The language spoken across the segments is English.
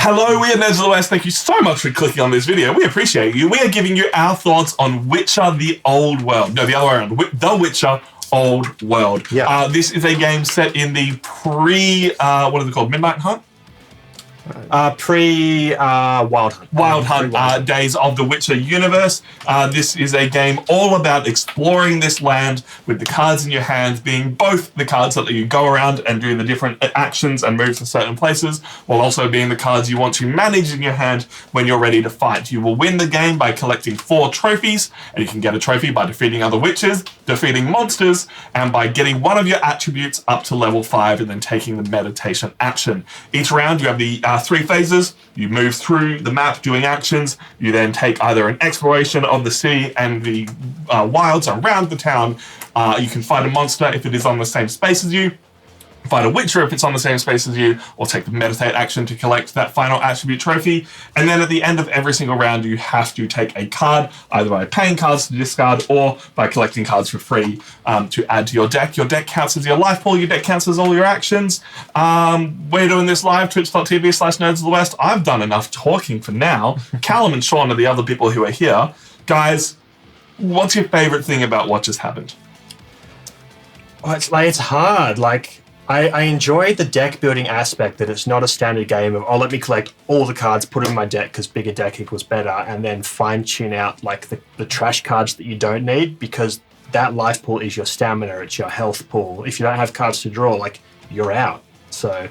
Hello, we are Nerds of the West. Thank you so much for clicking on this video. We appreciate you. We are giving you our thoughts on Witcher the Old World. No, the other way around. The Witcher Old World. Yeah. This is a game set in the what are they called? Midnight Hunt? Wild Hunt. Wild Hunt days of the Witcher universe. This is a game all about exploring this land with the cards in your hand being both the cards that let you go around and do the different actions and move to certain places, while also being the cards you want to manage in your hand when you're ready to fight. You will win the game by collecting 4 trophies, and you can get a trophy by defeating other witches, defeating monsters, and by getting one of your attributes up to level 5 and then taking the meditation action. Each round you have the 3 phases. You move through the map doing actions. You then take either an exploration of the city and the wilds around the town. You can fight a monster if it is on the same space as you. Fight a witcher if it's on the same space as you, or take the meditate action to collect that final attribute trophy. And then at the end of every single round, you have to take a card, either by paying cards to discard or by collecting cards for free to add to your deck. Your deck counts as your life pool. Your deck counts as all your actions. We're doing this live, twitch.tv/Nerds of the West. I've done enough talking for now. Callum and Sean are the other people who are here. Guys, what's your favorite thing about what just happened? Oh, it's hard. I enjoy the deck building aspect, that it's not a standard game of, let me collect all the cards, put them in my deck because bigger deck equals better, and then fine tune out the trash cards that you don't need, because that life pool is your stamina, it's your health pool. If you don't have cards to draw, you're out. So,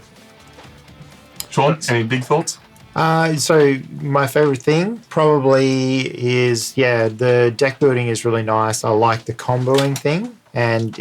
Sean, any big thoughts? So my favorite thing probably is, the deck building is really nice. I like the comboing thing. And,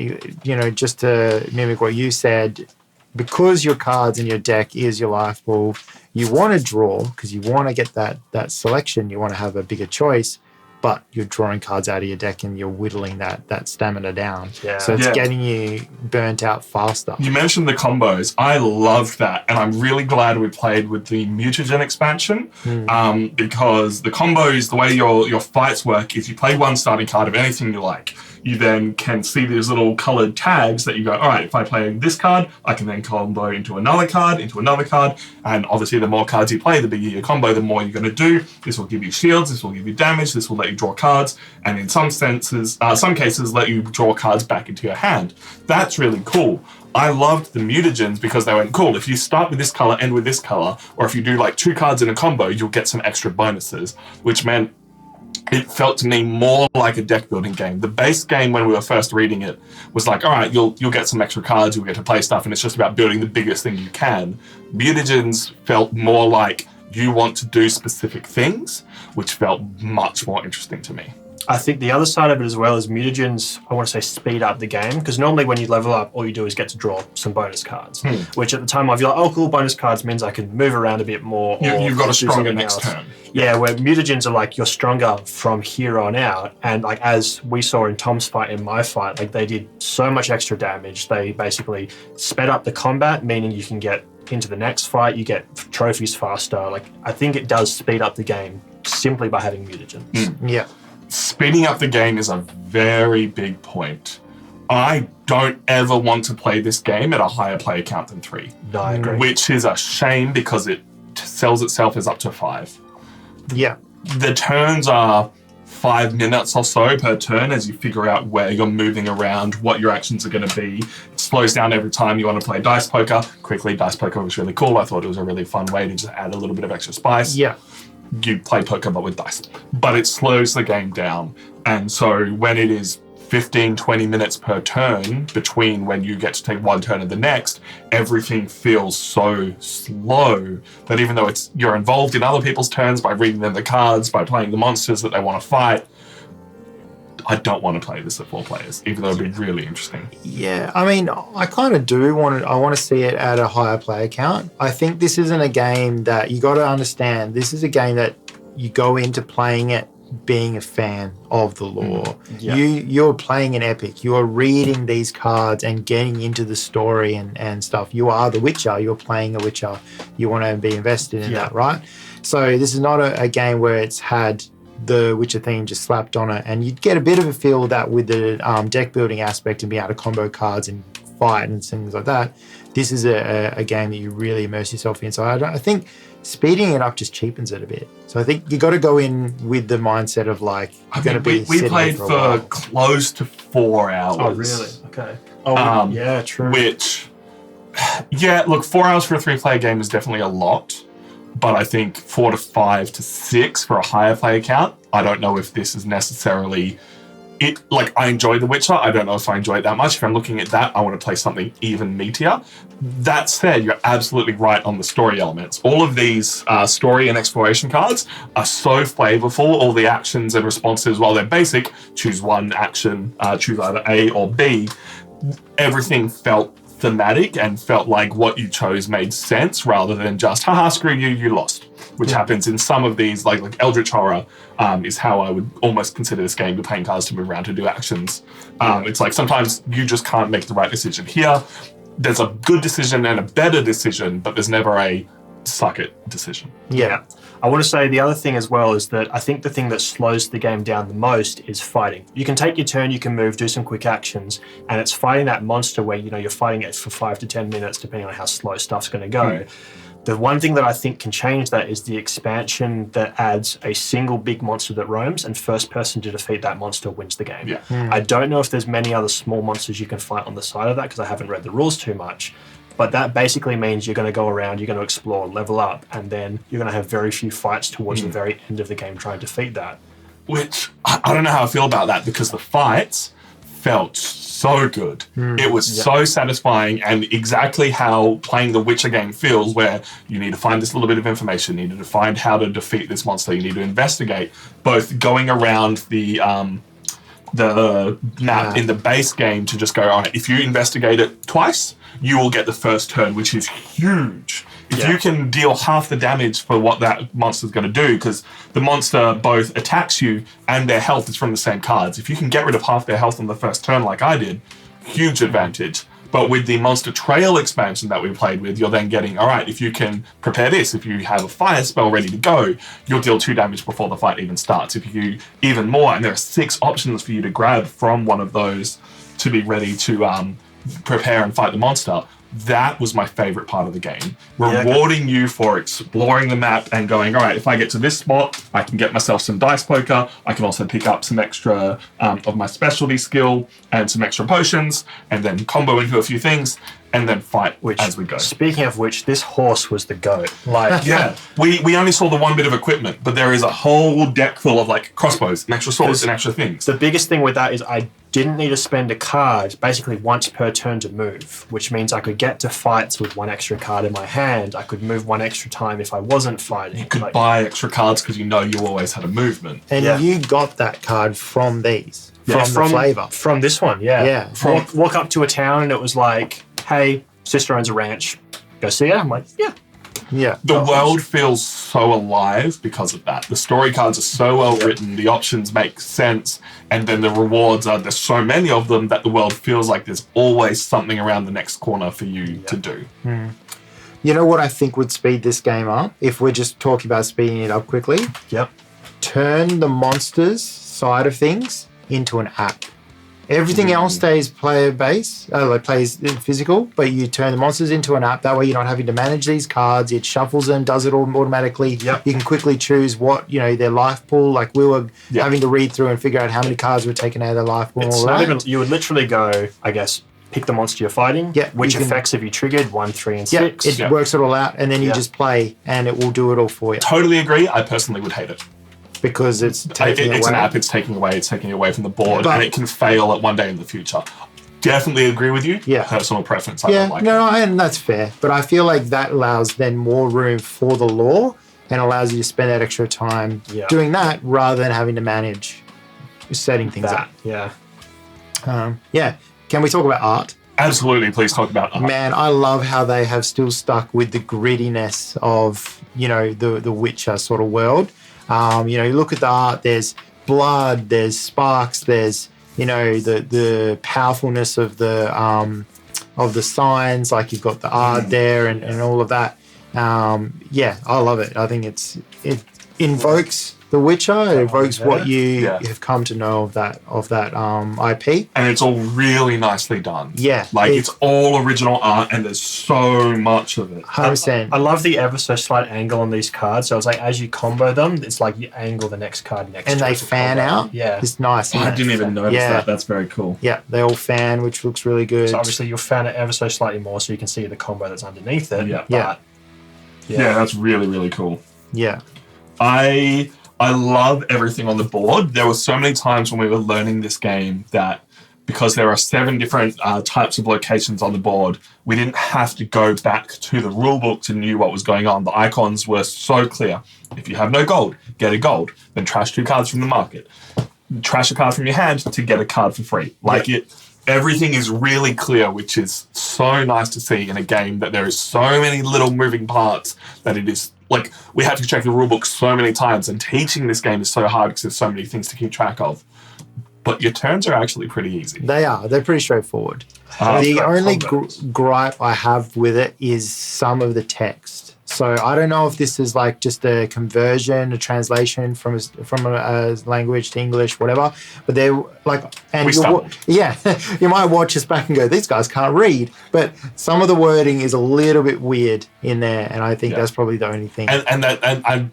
just to mimic what you said, because your cards in your deck is your life pool, you want to draw because you want to get that selection. You want to have a bigger choice, but you're drawing cards out of your deck and you're whittling that stamina down. Yeah. So it's getting you burnt out faster. You mentioned the combos. I loved that. And I'm really glad we played with the mutagen expansion because the combos, the way your fights work is you play one starting card of anything you like. You then can see these little colored tags that you go, all right, if I play this card, I can then combo into another card, and obviously the more cards you play, the bigger your combo, the more you're going to do. This will give you shields, this will give you damage, this will let you draw cards, and in some cases, let you draw cards back into your hand. That's really cool. I loved the mutagens because they went, cool, if you start with this color, end with this color, or if you do 2 cards in a combo, you'll get some extra bonuses, which meant it felt to me more like a deck building game. The base game when we were first reading it was all right, you'll get some extra cards, you'll get to play stuff, and it's just about building the biggest thing you can. Mutagens felt more like you want to do specific things, which felt much more interesting to me. I think the other side of it as well is mutagens, I want to say, speed up the game, because normally when you level up, all you do is get to draw some bonus cards, which at the time I'd be cool, bonus cards means I can move around a bit more. You've got a stronger next turn. Yeah, where mutagens are you're stronger from here on out. And as we saw in Tom's fight and my fight, they did so much extra damage. They basically sped up the combat, meaning you can get into the next fight, you get trophies faster. I think it does speed up the game simply by having mutagens. Yeah. Speeding up the game is a very big point. I don't ever want to play this game at a higher player count than 3. No, I agree. Which is a shame because it sells itself as up to 5. Yeah. The turns are 5 minutes or so per turn as you figure out where you're moving around, what your actions are going to be. It slows down every time you want to play dice poker. Quickly, dice poker was really cool. I thought it was a really fun way to just add a little bit of extra spice. Yeah. You play poker but with dice. But it slows the game down. And so when it is 15, 20 minutes per turn between when you get to take one turn and the next, everything feels so slow that even though you're involved in other people's turns by reading them the cards, by playing the monsters that they want to fight, I don't want to play this at 4 players, even though it'd be really interesting. Yeah, I mean, I kind of do want to. I want to see it at a higher player count. I think this isn't a game that you got to understand. This is a game that you go into playing it being a fan of the lore. Yeah. You're playing an epic. You are reading these cards and getting into the story and stuff. You are the Witcher. You're playing a Witcher. You want to be invested in that, right? So this is not a game where it's had the Witcher theme just slapped on it, and you'd get a bit of a feel of that with the deck building aspect and being able to combo cards and fight and things like that. This is a game that you really immerse yourself in. So I think speeding it up just cheapens it a bit. So I think you got to go in with the mindset of like, I think we played for close to 4 hours. Oh, really? Okay. Oh, yeah, true. Which, yeah, look, 4 hours for a 3-player game is definitely a lot. But I think 4 to 5 to 6 for a higher player count. I don't know if this is necessarily it. Like, I enjoy The Witcher. I don't know if I enjoy it that much. If I'm looking at that, I want to play something even meatier. That said, you're absolutely right on the story elements. All of these story and exploration cards are so flavorful. All the actions and responses, while they're basic, choose one action, choose either A or B. Everything felt thematic and felt like what you chose made sense rather than just, haha, screw you, you lost. Which happens in some of these, like Eldritch Horror is how I would almost consider this game. You're playing cards to move around to do actions. It's like sometimes you just can't make the right decision. Here, there's a good decision and a better decision, but there's never a suck it decision. Yeah. I want to say the other thing as well is that I think the thing that slows the game down the most is fighting. You can take your turn, you can move, do some quick actions, and it's fighting that monster where, you know, you're fighting it for 5 to 10 minutes, depending on how slow stuff's going to go. The one thing that I think can change that is the expansion that adds a single big monster that roams, and first person to defeat that monster wins the game. Yeah. I don't know if there's many other small monsters you can fight on the side of that because I haven't read the rules too much. But that basically means you're going to go around, you're going to explore, level up, and then you're going to have very few fights towards the very end of the game trying to defeat that. Which, I don't know how I feel about that because the fights felt so good. It was so satisfying and exactly how playing the Witcher game feels, where you need to find this little bit of information, you need to find how to defeat this monster, you need to investigate, both going around the map in the base game to just go, all right, if you investigate it twice, you will get the first turn, which is huge. If you can deal half the damage for what that monster's going to do, because the monster both attacks you and their health is from the same cards. If you can get rid of half their health on the first turn like I did, huge advantage. But with the Monster Trail expansion that we played with, you're then getting, all right, if you can prepare this, if you have a fire spell ready to go, you'll deal 2 damage before the fight even starts. If you do even more, and there are 6 options for you to grab from one of those to be ready to prepare and fight the monster. That was my favorite part of the game. Rewarding you for exploring the map and going, all right, if I get to this spot, I can get myself some dice poker. I can also pick up some extra of my specialty skill and some extra potions, and then combo into a few things, and then fight as we go. Speaking of which, this horse was the goat. Like, we only saw the one bit of equipment, but there is a whole deck full of like crossbows and extra swords and extra things. The biggest thing with that is I didn't need to spend a card basically once per turn to move, which means I could get to fights with 1 extra card in my hand. I could move 1 extra time if I wasn't fighting. You could buy extra cards because you know you always had a movement. And you got that card from these, from the flavor. From this one, yeah. Walk up to a town and it was like, hey, sister owns a ranch. Go see her? I'm like, yeah. Yeah. The world feels so alive because of that. The story cards are so well written, the options make sense, and then the rewards are, there's so many of them that the world feels like there's always something around the next corner for you to do. You know what I think would speed this game up? If we're just talking about speeding it up quickly? Yep. Turn the monsters side of things into an app. Everything else stays player-based, plays physical, but you turn the monsters into an app. That way you're not having to manage these cards. It shuffles them, does it all automatically. Yep. You can quickly choose what, their life pool. Like we were having to read through and figure out how many cards were taken out of their life pool. It's not even, you would literally go, I guess, pick the monster you're fighting, which effects have you triggered, 1, 3, and 6. It works it all out, and then you just play, and it will do it all for you. Totally agree. I personally would hate it. Because it's taking it's an app, it's taking away from the board, and it can fail at one day in the future. Definitely agree with you. Yeah. Personal preference, I don't like it. And that's fair. But I feel like that allows then more room for the lore and allows you to spend that extra time doing that rather than having to manage setting things up. Yeah. Can we talk about art? Absolutely, please talk about art. Man, I love how they have still stuck with the grittiness of, the Witcher sort of world. You look at the art, there's blood, there's sparks, there's, the powerfulness of the signs, like you've got the art there and all of that. I love it. I think invokes The Witcher. It evokes what you Yeah. have come to know of that IP. And it's all really nicely done. Yeah, Like it's all original art and there's so much of it. 100%. I love the ever so slight angle on these cards. So it's like as you combo them, it's like you angle the next card next And to they it to fan combo. out. Yeah. It's nice. I Isn't it? didn't even notice Yeah. that. That's very cool. Yeah, they all fan, which looks really good. So obviously you'll fan it ever so slightly more so you can see the combo that's underneath it. Yeah. Yeah. But, Yeah, that's really, really cool. Yeah. I love everything on the board. There were so many times when we were learning this game that because there are 7 different types of locations on the board, we didn't have to go back to the rulebook to know what was going on. The icons were so clear. If you have no gold, get a gold. Then trash 2 cards from the market. Trash a card from your hand to get a card for free. Everything is really clear, which is so nice to see in a game that there is so many little moving parts that it is like we have to check the rulebook so many times, and teaching this game is so hard because there's so many things to keep track of. But your turns are actually pretty easy. They are. They're pretty straightforward. The only gripe I have with it is some of the text. So I don't know if this is like just a conversion, a translation from a language to English, whatever. But they're like, and you might watch us back and go, these guys can't read. But some of the wording is a little bit weird in there, and I think that's probably the only thing. And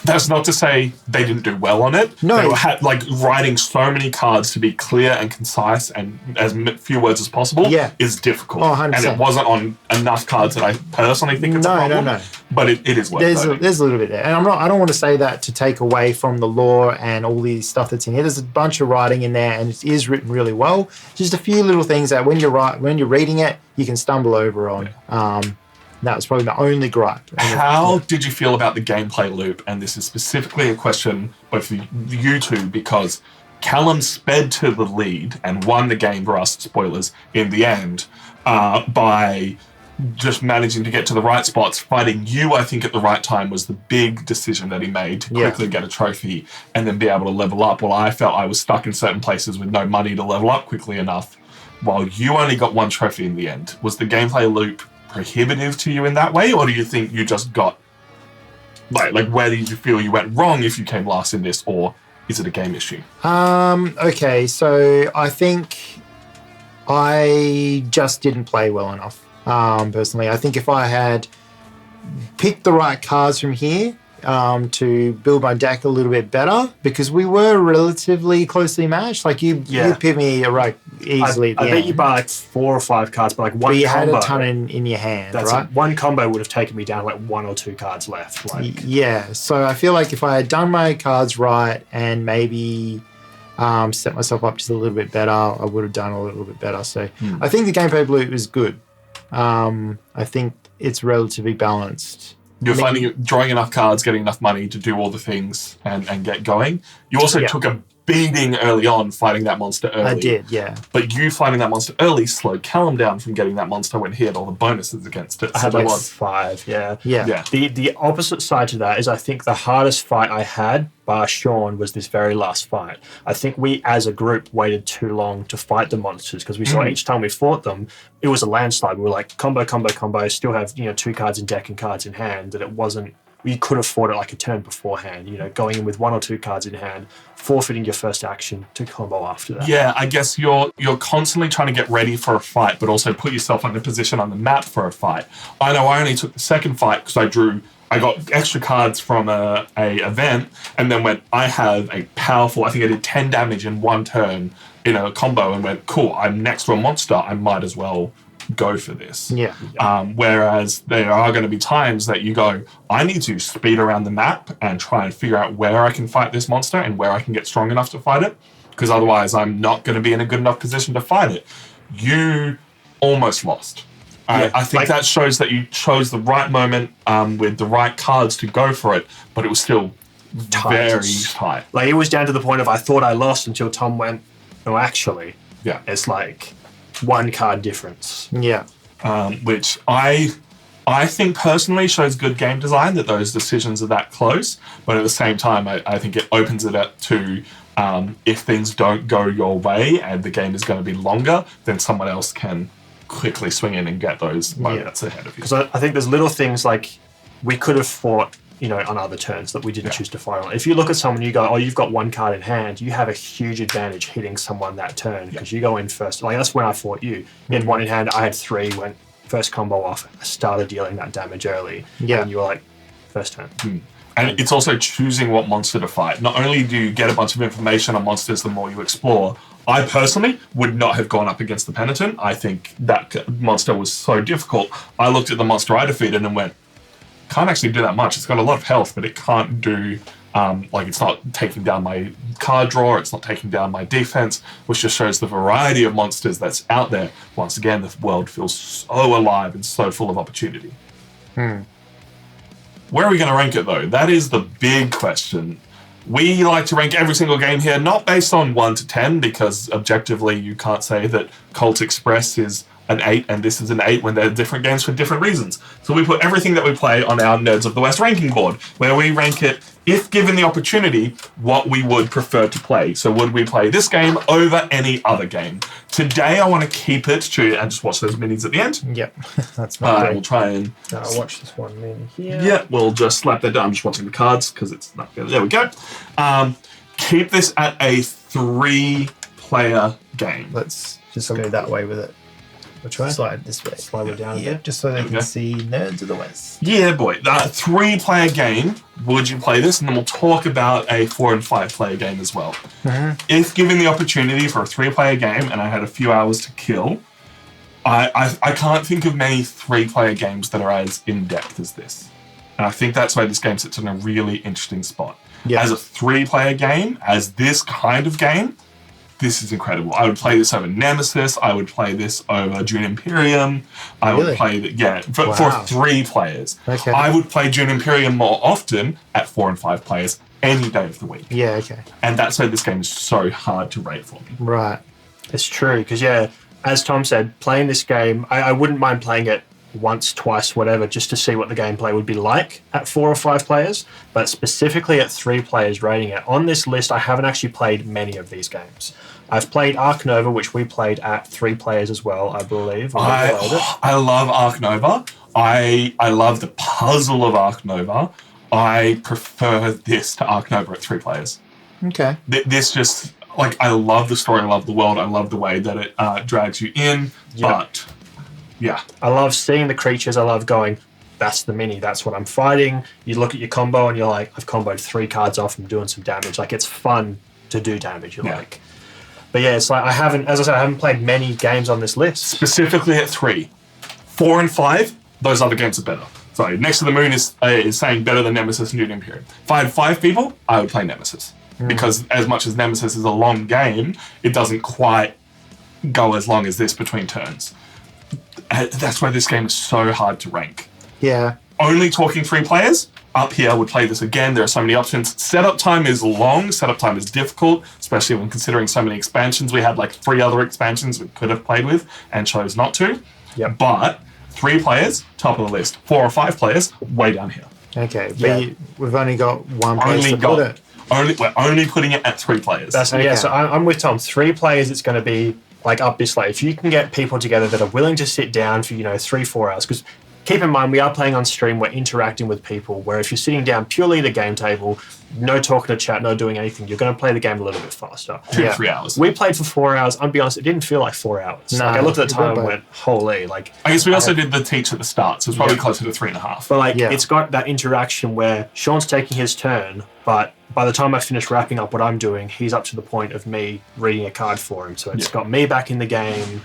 that's not to say they didn't do well on it. No. They were writing so many cards to be clear and concise and as few words as possible is difficult. Oh, 100%. And it wasn't on enough cards that I personally think it's a problem. No. But it is worth it. There's a little bit there. And I don't want to say that to take away from the lore and all the stuff that's in here. There's a bunch of writing in there and it is written really well. Just a few little things that when you're reading it, you can stumble over on. That was probably the only gripe. How did you feel about the gameplay loop? And this is specifically a question both for you two, because Callum sped to the lead and won the game for us, spoilers, in the end, by just managing to get to the right spots. Fighting you, I think, at the right time was the big decision that he made to quickly get a trophy and then be able to level up. Well, I felt I was stuck in certain places with no money to level up quickly enough, while you only got 1 trophy in the end. Was the gameplay loop prohibitive to you in that way, or do you think you just got like where did you feel you went wrong if you came last in this, or is it a game issue? Okay, so I think I just didn't play well enough. Personally, I think if I had picked the right cards from here to build my deck a little bit better, because we were relatively closely matched. Like you picked me right easily. I bet you by like 4 or 5 cards, but like one. But you combo, had a ton in your hand, right? One combo would have taken me down like 1 or 2 cards left. So I feel like if I had done my cards right and maybe set myself up just a little bit better, I would have done a little bit better. So I think the gameplay loop is good. I think it's relatively balanced. You're finding drawing enough cards, getting enough money to do all the things and get going. You also took a beating early on fighting that monster early. I did, yeah. But you fighting that monster early slowed Callum down from getting that monster when he had all the bonuses against it. I had like 5, yeah. The opposite side to that is I think the hardest fight I had, bar Sean, was this very last fight. I think we as a group waited too long to fight the monsters because we saw each time we fought them, it was a landslide. We were like combo, still have 2 cards in deck and cards in hand, that it wasn't. You could have fought it like a turn beforehand, going in with 1 or 2 cards in hand, forfeiting your first action to combo after that. Yeah, I guess you're constantly trying to get ready for a fight, but also put yourself in a position on the map for a fight. I know I only took the second fight because I got extra cards from a event, and then I have a powerful, I think I did 10 damage in 1 turn in a combo, and went, cool, I'm next to a monster, I might as well go for this. Whereas there are going to be times that you go, I need to speed around the map and try and figure out where I can fight this monster and where I can get strong enough to fight it, because otherwise I'm not going to be in a good enough position to fight it. You almost lost. I think that shows that you chose the right moment with the right cards to go for it, but it was still very tight. Like it was down to the point of I thought I lost until Tom went, no, actually, it's like 1 card difference. Which I think personally shows good game design that those decisions are that close, but at the same time I think it opens it up to if things don't go your way and the game is going to be longer, then someone else can quickly swing in and get those moments ahead of you. Because I think there's little things like we could have fought on other turns that we didn't choose to fight on. If you look at someone, you go, oh, you've got one card in hand, you have a huge advantage hitting someone that turn because you go in first. Like, that's when I fought you. You had one in hand, I had three, went first combo off, I started dealing that damage early. And you were like, first turn. And it's also choosing what monster to fight. Not only do you get a bunch of information on monsters the more you explore, I personally would not have gone up against the Penitent. I think that monster was so difficult. I looked at the monster I defeated and went, can't actually do that much. It's got a lot of health, but it can't do, it's not taking down my card draw, it's not taking down my defense, which just shows the variety of monsters that's out there. Once again, the world feels so alive and so full of opportunity. Where are we going to rank it, though? That is the big question. We like to rank every single game here, not based on 1 to 10, because objectively you can't say that Cult Express is an 8 and this is an 8 when they're different games for different reasons. So we put everything that we play on our Nerds of the West ranking board, where we rank it, if given the opportunity, what we would prefer to play. So would we play this game over any other game? Today I want to keep it to, and just watch those minis at the end. Yep, that's my We'll try and... I'll watch this one mini here. Yeah, we'll just slap that down. I'm just watching the cards because it's not good. There we go. Keep this at a 3-player game. Let's just go that way with it. Which way? Slide this way. Slide it down a Yeah, bit. just so they can see Nerds of the West. Yeah, boy. 3-player game. Would you play this? And then we'll talk about a 4 and 5-player game as well. If given the opportunity for a 3-player game, and I had a few hours to kill, I can't think of many 3-player games that are as in-depth as this. And I think that's why this game sits in a really interesting spot. Yeah. As a 3-player game, as this kind of game, this is incredible. I would play this over Nemesis. I would play this over Dune Imperium. I would play for 3 players. Okay. I would play Dune Imperium more often at 4 and 5 players any day of the week. Yeah, okay. And that's why this game is so hard to rate for me. Right. It's true, because as Tom said, playing this game, I wouldn't mind playing it once, twice, whatever, just to see what the gameplay would be like at 4 or 5 players, but specifically at 3 players rating it. On this list, I haven't actually played many of these games. I've played Ark Nova, which we played at 3 players as well, I believe. I love Ark Nova. I love the puzzle of Ark Nova. I prefer this to Ark Nova at 3 players. Okay. This just, I love the story, I love the world, I love the way that it drags you in, but... Yeah. I love seeing the creatures. I love going, that's the mini, that's what I'm fighting. You look at your combo and you're like, I've comboed 3 cards off, I'm doing some damage. It's fun to do damage, But yeah, it's I haven't played many games on this list. Specifically at 3. 4 and 5, those other games are better. Sorry, Next to the Moon is saying better than Nemesis and Dune Imperium. If I had 5 people, I would play Nemesis. Because as much as Nemesis is a long game, it doesn't quite go as long as this between turns. That's why this game is so hard to rank. Yeah. Only talking 3 players, up here would play this again. There are so many options. Setup time is long. Setup time is difficult, especially when considering so many expansions. We had 3 other expansions we could have played with and chose not to. Yep. But 3 players, top of the list. 4 or 5 players, way down here. Okay, but we've only got one place to put it. We're only putting it at 3 players. Yeah, so I'm with Tom. 3 players, it's going to be up this late. If you can get people together that are willing to sit down for 3-4 hours, because keep in mind we are playing on stream, we're interacting with people, where if you're sitting down purely at a game table, no talking to chat, no doing anything, you're going to play the game a little bit faster. 2 to 3 hours. We played for 4 hours. I'll be honest, it didn't feel like 4 hours. No, I looked at the time and went, holy, I guess we also did the teach at the start, so it's probably closer to 3.5. But it's got that interaction where Sean's taking his turn, but by the time I finish wrapping up what I'm doing, he's up to the point of me reading a card for him. So it's got me back in the game.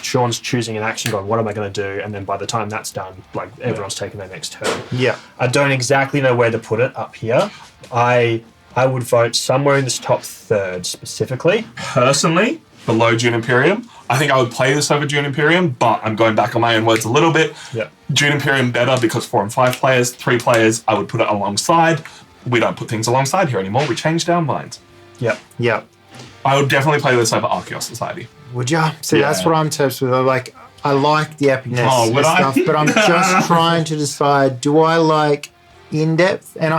Sean's choosing an action, going, what am I going to do? And then by the time that's done, everyone's taking their next turn. Yeah. I don't exactly know where to put it up here. I would vote somewhere in this top third specifically. Personally, below Dune Imperium, I think I would play this over Dune Imperium, but I'm going back on my own words a little bit. Yeah. Dune Imperium better because 4 and 5 players, 3 players, I would put it alongside. We don't put things alongside here anymore. We changed our minds. Yep. Yep. I would definitely play this over Archaeos Society. Would you? See, that's what I'm obsessed with. I like the epicness would I? stuff, but I'm just trying to decide, do I like in-depth? And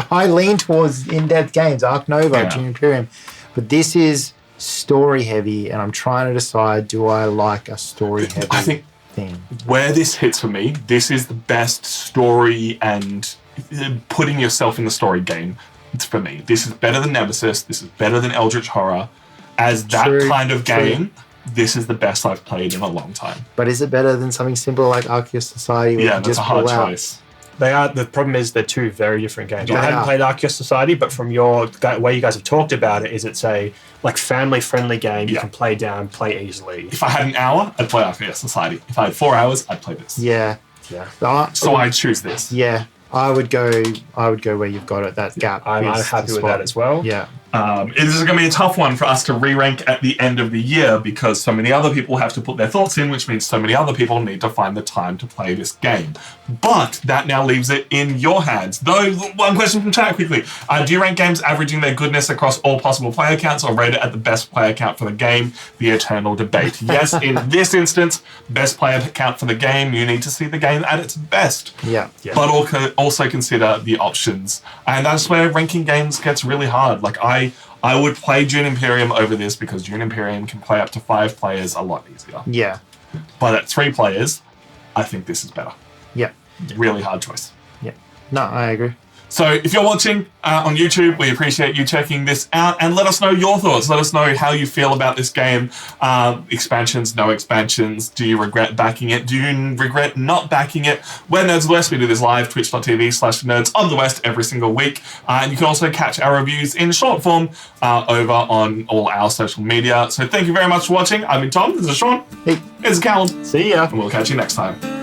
I lean towards in-depth games, Ark Nova, Dune Imperium. But this is story heavy, and I'm trying to decide, do I like a story heavy? I think thing. Where this hits for me, this is the best story and putting yourself in the story game. It's for me. This is better than Nemesis. This is better than Eldritch Horror. As that True, kind of game, true. this is the best I've played in a long time. But is it better than something simple like Arceus Society? Where Yeah, you that's just a hard pull out? choice. They are. The problem is they're two very different games. Yeah, I they haven't are. played Arceus Society, but from your way you guys have talked about it, is it's a like family-friendly game you Yeah. can play down, play easily. If I had an hour, I'd play Arceus Society. If I had 4 hours, I'd play this. Yeah. Yeah, So I choose this. Yeah. I would go where you've got it. That gap. I'm is happy the with spot. that as well. Yeah. This is going to be a tough one for us to re-rank at the end of the year because so many other people have to put their thoughts in, which means so many other people need to find the time to play this game. But that now leaves it in your hands. Though, one question from chat quickly. Do you rank games averaging their goodness across all possible player counts or rate it at the best player count for the game? The eternal debate. Yes, in this instance, best player count for the game, you need to see the game at its best. Yeah. But also consider the options. And that's where ranking games gets really hard. Like, I would play Dune Imperium over this because Dune Imperium can play up to 5 players a lot easier. Yeah. But at 3 players, I think this is better. Yeah. Really hard choice. Yeah. No, I agree. So if you're watching on YouTube, we appreciate you checking this out and let us know your thoughts. Let us know how you feel about this game. Expansions, no expansions. Do you regret backing it? Do you regret not backing it? We're Nerds of the West. We do this live, twitch.tv/Nerds of the West every single week. And you can also catch our reviews in short form over on all our social media. So thank you very much for watching. I've been Tom. This is Sean. Hey. This is Callum. See ya. And we'll catch you next time.